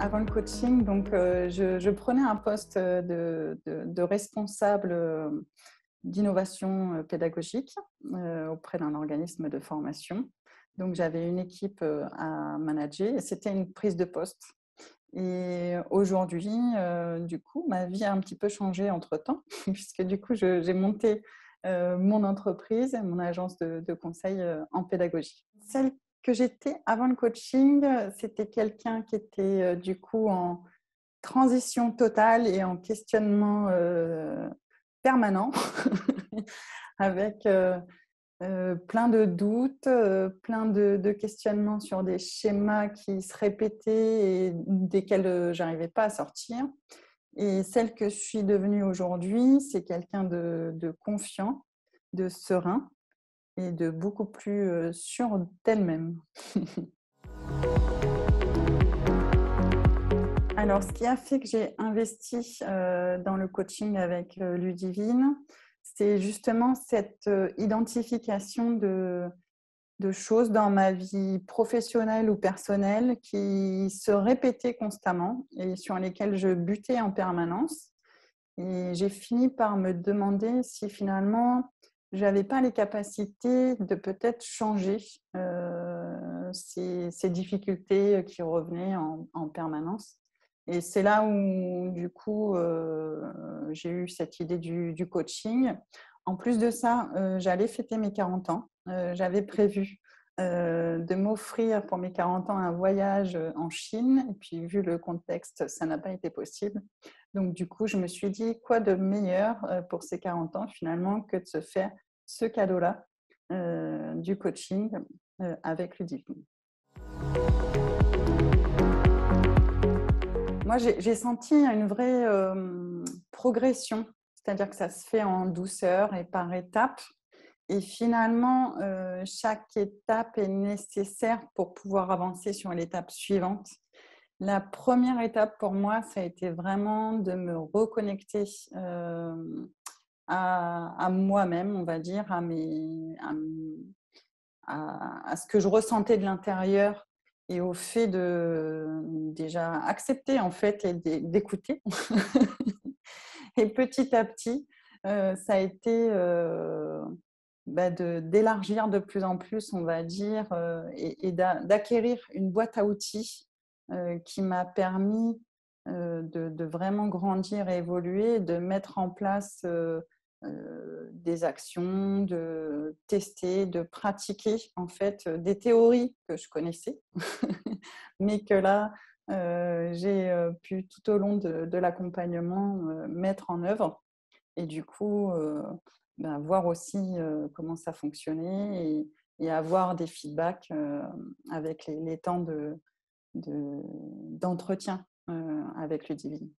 Avant le coaching, donc, je prenais un poste de responsable d'innovation pédagogique auprès d'un organisme de formation. Donc, j'avais une équipe à manager et c'était une prise de poste. Et aujourd'hui, du coup, ma vie a un petit peu changé entre-temps, puisque du coup, j'ai monté mon entreprise, mon agence de conseil en pédagogie. Celle que j'étais avant le coaching, c'était quelqu'un qui était du coup en transition totale et en questionnement permanent, avec plein de doutes, plein de questionnements sur des schémas qui se répétaient et desquels je n'arrivais pas à sortir. Et celle que je suis devenue aujourd'hui, c'est quelqu'un de confiant, de serein et de beaucoup plus sûre d'elle-même. Alors, ce qui a fait que j'ai investi dans le coaching avec Ludivine, c'est justement cette identification de choses dans ma vie professionnelle ou personnelle qui se répétaient constamment et sur lesquelles je butais en permanence. Et j'ai fini par me demander si finalement, je n'avais pas les capacités de peut-être changer ces difficultés qui revenaient en permanence. Et c'est là où, du coup, j'ai eu cette idée du coaching. En plus de ça, j'allais fêter mes 40 ans. J'avais prévu de m'offrir pour mes 40 ans un voyage en Chine. Et puis, vu le contexte, ça n'a pas été possible. Donc, du coup, je me suis dit, quoi de meilleur pour ces 40 ans, finalement, que de se faire ce cadeau-là du coaching avec Ludivine. Moi, j'ai senti une vraie progression, c'est-à-dire que ça se fait en douceur et par étapes. Et finalement, chaque étape est nécessaire pour pouvoir avancer sur l'étape suivante. La première étape pour moi, ça a été vraiment de me reconnecter à moi-même, on va dire, à ce que je ressentais de l'intérieur et au fait de déjà accepter en fait et d'écouter. Et petit à petit, ça a été d'élargir de plus en plus, on va dire, et d'acquérir une boîte à outils qui m'a permis de vraiment grandir et évoluer, de mettre en place des actions, de tester, de pratiquer en fait des théories que je connaissais, mais que là, j'ai pu tout au long de l'accompagnement mettre en œuvre et du coup voir aussi comment ça fonctionnait et avoir des feedbacks avec les temps d'entretien avec Ludivine.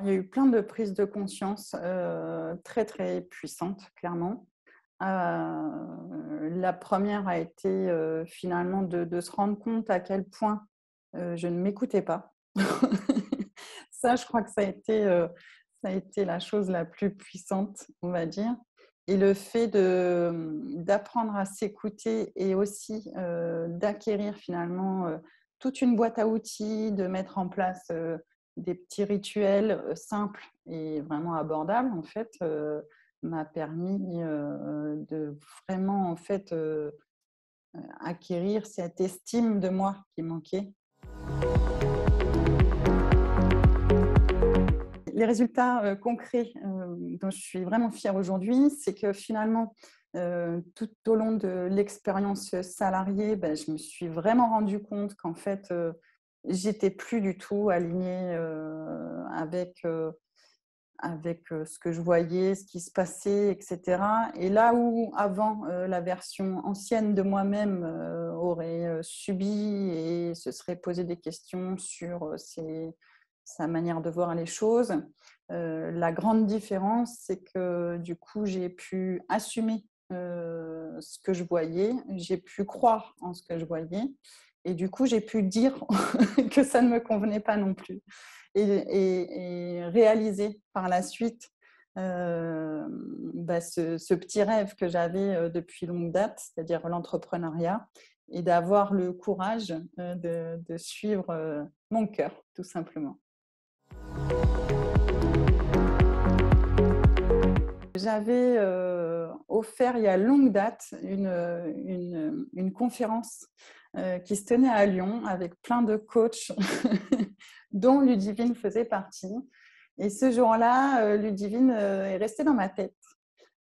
Il y a eu plein de prises de conscience très très puissantes, clairement. La première a été finalement de se rendre compte à quel point je ne m'écoutais pas. Ça, je crois que ça a été la chose la plus puissante, on va dire. Et le fait d'apprendre à s'écouter et aussi d'acquérir finalement toute une boîte à outils, de mettre en place des petits rituels simples et vraiment abordables, en fait, m'a permis de vraiment, en fait, acquérir cette estime de moi qui manquait. Les résultats concrets dont je suis vraiment fière aujourd'hui, c'est que finalement, tout au long de l'expérience salariée, je me suis vraiment rendu compte qu'en fait, j'étais plus du tout alignée avec ce que je voyais, ce qui se passait, etc. Et là où avant, la version ancienne de moi-même aurait subi et se serait posé des questions sur sa manière de voir les choses, la grande différence, c'est que du coup, j'ai pu assumer ce que je voyais, j'ai pu croire en ce que je voyais, et du coup, j'ai pu dire que ça ne me convenait pas non plus. Et réaliser par la suite ce petit rêve que j'avais depuis longue date, c'est-à-dire l'entrepreneuriat, et d'avoir le courage de suivre mon cœur, tout simplement. J'avais offert il y a longue date une conférence qui se tenait à Lyon avec plein de coachs dont Ludivine faisait partie. Et ce jour-là, Ludivine est restée dans ma tête.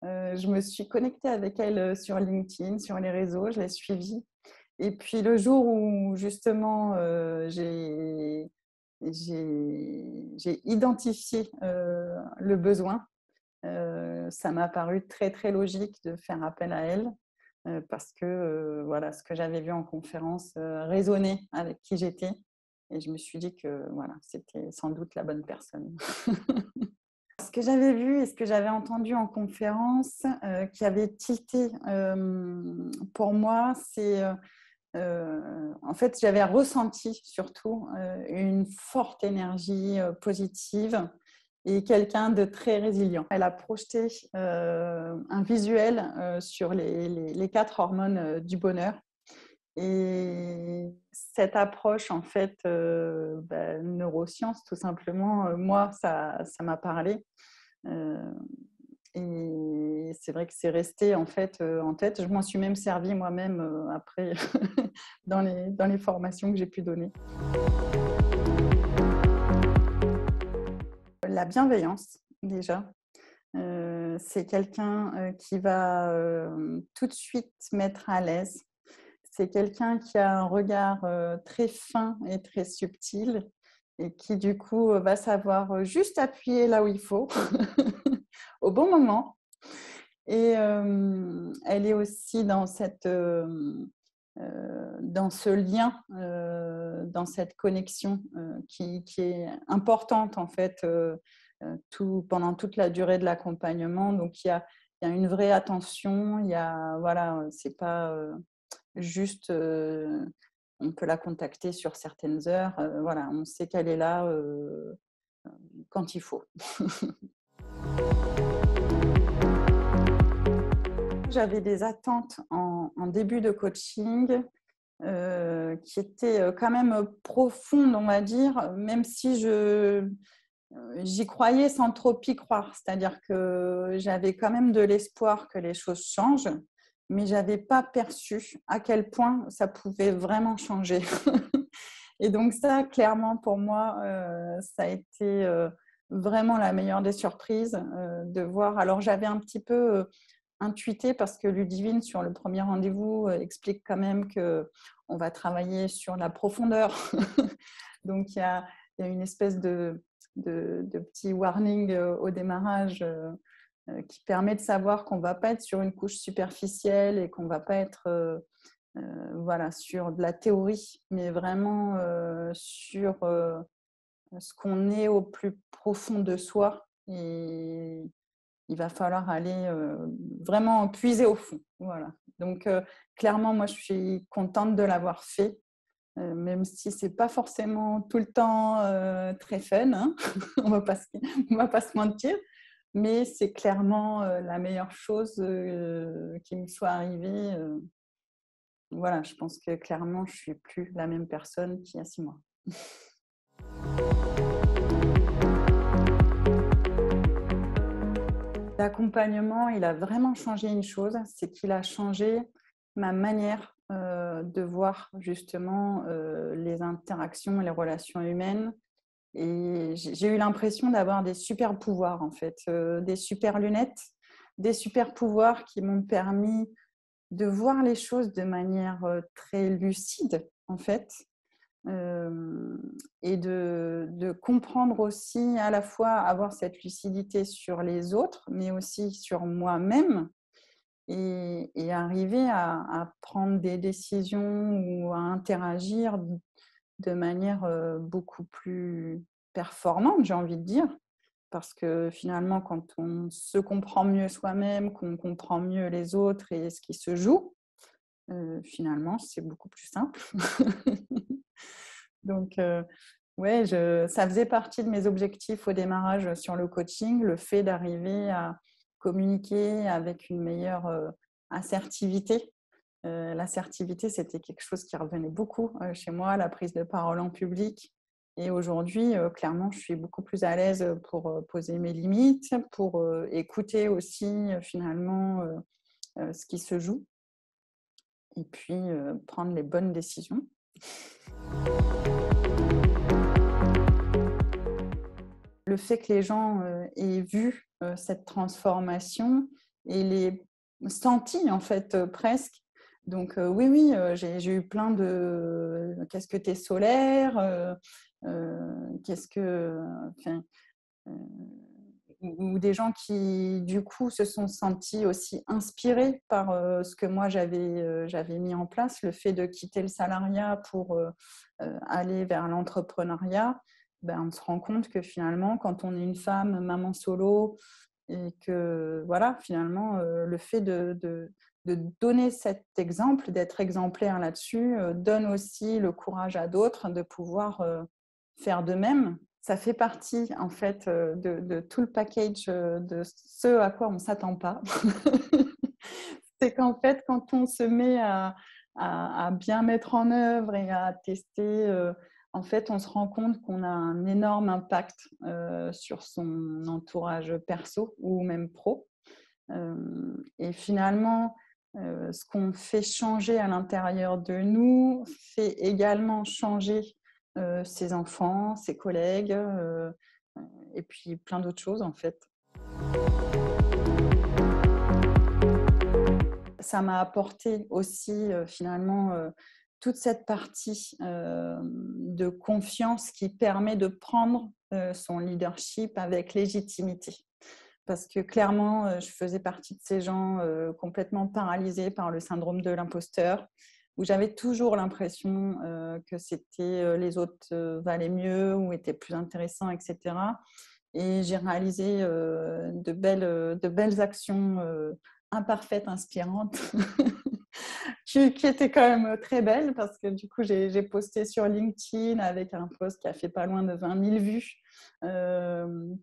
Je me suis connectée avec elle sur LinkedIn, sur les réseaux, je l'ai suivie. Et puis le jour où justement j'ai identifié le besoin, ça m'a paru très très logique de faire appel à elle parce que voilà, ce que j'avais vu en conférence résonnait avec qui j'étais. Et je me suis dit que voilà, c'était sans doute la bonne personne. Ce que j'avais vu et ce que j'avais entendu en conférence qui avait tilté pour moi, c'est en fait, j'avais ressenti surtout une forte énergie positive et quelqu'un de très résilient. Elle a projeté un visuel sur les 4 hormones du bonheur. Et cette approche, en fait, neurosciences, tout simplement, moi, ça m'a parlé. Et c'est vrai que c'est resté en fait en tête. Je m'en suis même servie moi-même après dans les formations que j'ai pu donner. La bienveillance, déjà. C'est quelqu'un qui va tout de suite mettre à l'aise. C'est quelqu'un qui a un regard très fin et très subtil et qui, du coup, va savoir juste appuyer là où il faut, au bon moment. Et elle est aussi dans ce lien, dans cette connexion qui est importante en fait pendant toute la durée de l'accompagnement. Donc il y a une vraie attention, voilà, c'est pas juste on peut la contacter sur certaines heures, voilà, on sait qu'elle est là quand il faut. J'avais des attentes en début de coaching qui étaient quand même profondes, on va dire, même si j'y croyais sans trop y croire. C'est-à-dire que j'avais quand même de l'espoir que les choses changent, mais je n'avais pas perçu à quel point ça pouvait vraiment changer. Et donc ça, clairement, pour moi, ça a été vraiment la meilleure des surprises de voir. Alors, j'avais un petit peu intuité parce que Ludivine, sur le premier rendez-vous, explique quand même qu'on va travailler sur la profondeur. Donc, il y a une espèce de petit warning au démarrage qui permet de savoir qu'on ne va pas être sur une couche superficielle et qu'on ne va pas être voilà, sur de la théorie, mais vraiment sur ce qu'on est au plus profond de soi. Et il va falloir aller vraiment puiser au fond. Voilà. Donc, clairement, moi, je suis contente de l'avoir fait, même si ce n'est pas forcément tout le temps très fun. Hein. On va pas se mentir. Mais c'est clairement la meilleure chose qui me soit arrivée. Voilà, je pense que clairement, je ne suis plus la même personne qu'il y a 6 mois. L'accompagnement, il a vraiment changé une chose, c'est qu'il a changé ma manière de voir justement les interactions et les relations humaines. Et j'ai eu l'impression d'avoir des super pouvoirs, en fait, des super lunettes, des super pouvoirs qui m'ont permis de voir les choses de manière très lucide, en fait, et de comprendre aussi à la fois avoir cette lucidité sur les autres, mais aussi sur moi-même et arriver à prendre des décisions ou à interagir de manière beaucoup plus performante, j'ai envie de dire. Parce que finalement, quand on se comprend mieux soi-même, qu'on comprend mieux les autres et ce qui se joue, finalement, c'est beaucoup plus simple. Donc, ouais, ça faisait partie de mes objectifs au démarrage sur le coaching, le fait d'arriver à communiquer avec une meilleure assertivité L'assertivité, c'était quelque chose qui revenait beaucoup chez moi, la prise de parole en public. Et aujourd'hui, clairement, je suis beaucoup plus à l'aise pour poser mes limites, pour écouter aussi finalement ce qui se joue et puis prendre les bonnes décisions. Le fait que les gens aient vu cette transformation et les senti en fait presque. Donc oui, j'ai eu plein de qu'est-ce que tu es solaire, qu'est-ce que enfin, ou des gens qui du coup se sont sentis aussi inspirés par ce que moi j'avais mis en place, le fait de quitter le salariat pour aller vers l'entrepreneuriat. Ben, on se rend compte que finalement, quand on est une femme, maman solo, et que voilà, finalement, le fait de donner cet exemple, d'être exemplaire là-dessus, donne aussi le courage à d'autres de pouvoir faire de même. Ça fait partie, en fait, de tout le package de ce à quoi on ne s'attend pas. C'est qu'en fait, quand on se met à bien mettre en œuvre et à tester, en fait, on se rend compte qu'on a un énorme impact sur son entourage perso ou même pro. Et finalement, ce qu'on fait changer à l'intérieur de nous fait également changer ses enfants, ses collègues, et puis plein d'autres choses en fait. Ça m'a apporté aussi finalement toute cette partie de confiance qui permet de prendre son leadership avec légitimité. Parce que clairement, je faisais partie de ces gens complètement paralysés par le syndrome de l'imposteur, où j'avais toujours l'impression que c'était les autres valaient mieux ou étaient plus intéressants, etc. Et j'ai réalisé de belles actions imparfaites, inspirantes, qui étaient quand même très belles parce que du coup, j'ai posté sur LinkedIn avec un post qui a fait pas loin de 20 000 vues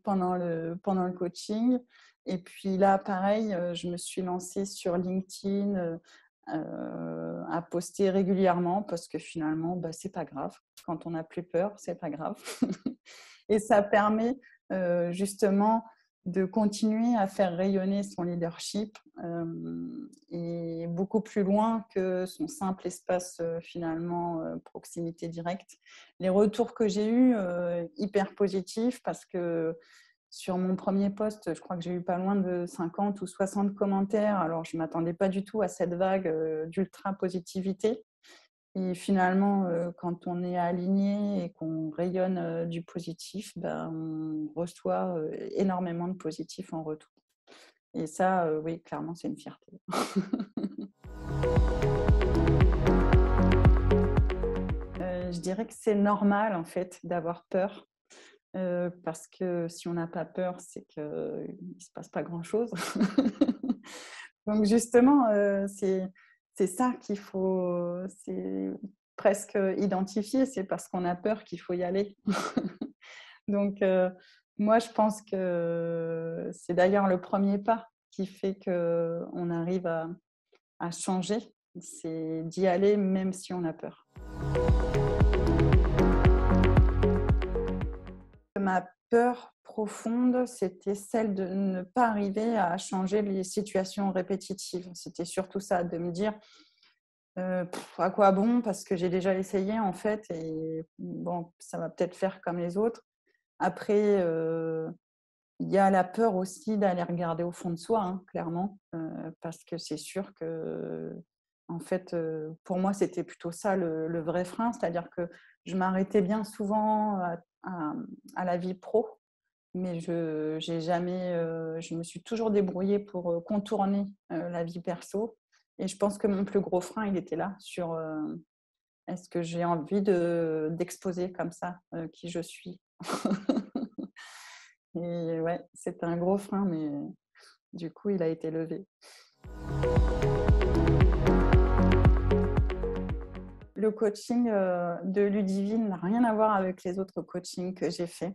pendant le coaching. Et puis là, pareil, je me suis lancée sur LinkedIn à poster régulièrement parce que finalement, bah, c'est pas grave. Quand on n'a plus peur, c'est pas grave. Et ça permet justement de continuer à faire rayonner son leadership et beaucoup plus loin que son simple espace finalement proximité directe. Les retours que j'ai eus, hyper positifs parce que sur mon premier post, je crois que j'ai eu pas loin de 50 ou 60 commentaires. Alors, je ne m'attendais pas du tout à cette vague d'ultra-positivité. Et finalement, quand on est aligné et qu'on rayonne du positif, ben, on reçoit énormément de positif en retour. Et ça, oui, clairement, c'est une fierté. Je dirais que c'est normal, en fait, d'avoir peur. Parce que si on n'a pas peur, c'est qu'il ne se passe pas grand-chose. Donc justement, c'est ça qu'il faut, c'est presque identifier, c'est parce qu'on a peur qu'il faut y aller. Donc moi, je pense que c'est d'ailleurs le premier pas qui fait qu'on arrive à changer, c'est d'y aller même si on a peur. Ma peur profonde, c'était celle de ne pas arriver à changer les situations répétitives. C'était surtout ça, de me dire à quoi bon, parce que j'ai déjà essayé en fait, et bon, ça va peut-être faire comme les autres. Après, il y a la peur aussi d'aller regarder au fond de soi, hein, clairement, parce que c'est sûr que, en fait, pour moi, c'était plutôt ça le vrai frein, c'est-à-dire que je m'arrêtais bien souvent à la vie pro, mais je me suis toujours débrouillée pour contourner la vie perso. Et je pense que mon plus gros frein, il était là, sur est-ce que j'ai envie d'exposer comme ça qui je suis. Et ouais, c'est un gros frein, mais du coup, il a été levé. Le coaching de Ludivine n'a rien à voir avec les autres coachings que j'ai faits.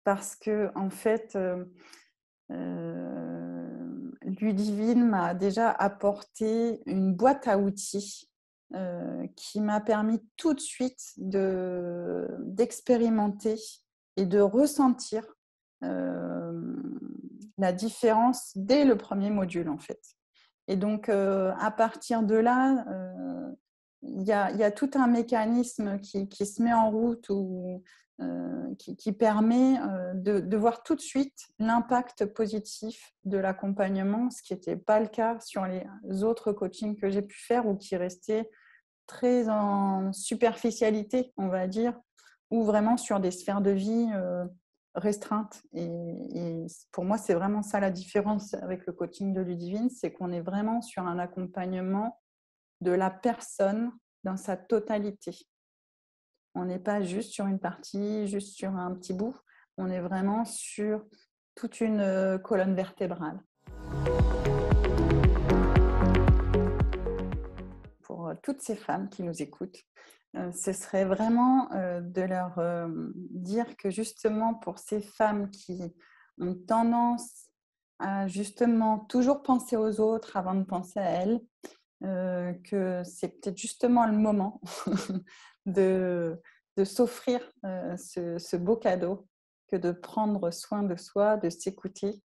Parce que, en fait, Ludivine m'a déjà apporté une boîte à outils qui m'a permis tout de suite d'expérimenter et de ressentir la différence dès le premier module, en fait. Et donc, à partir de là, il y a tout un mécanisme qui se met en route ou qui permet de voir tout de suite l'impact positif de l'accompagnement, ce qui n'était pas le cas sur les autres coachings que j'ai pu faire ou qui restaient très en superficialité, on va dire, ou vraiment sur des sphères de vie restreintes. Et pour moi, c'est vraiment ça la différence avec le coaching de Ludivine, c'est qu'on est vraiment sur un accompagnement de la personne dans sa totalité. On n'est pas juste sur une partie, juste sur un petit bout. On est vraiment sur toute une colonne vertébrale. Pour toutes ces femmes qui nous écoutent, ce serait vraiment de leur dire que justement pour ces femmes qui ont tendance à justement toujours penser aux autres avant de penser à elles, que c'est peut-être justement le moment de s'offrir ce beau cadeau que de prendre soin de soi, de s'écouter.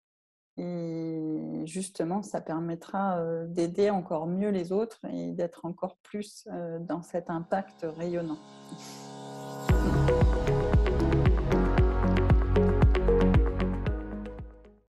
Et justement, ça permettra d'aider encore mieux les autres et d'être encore plus dans cet impact rayonnant.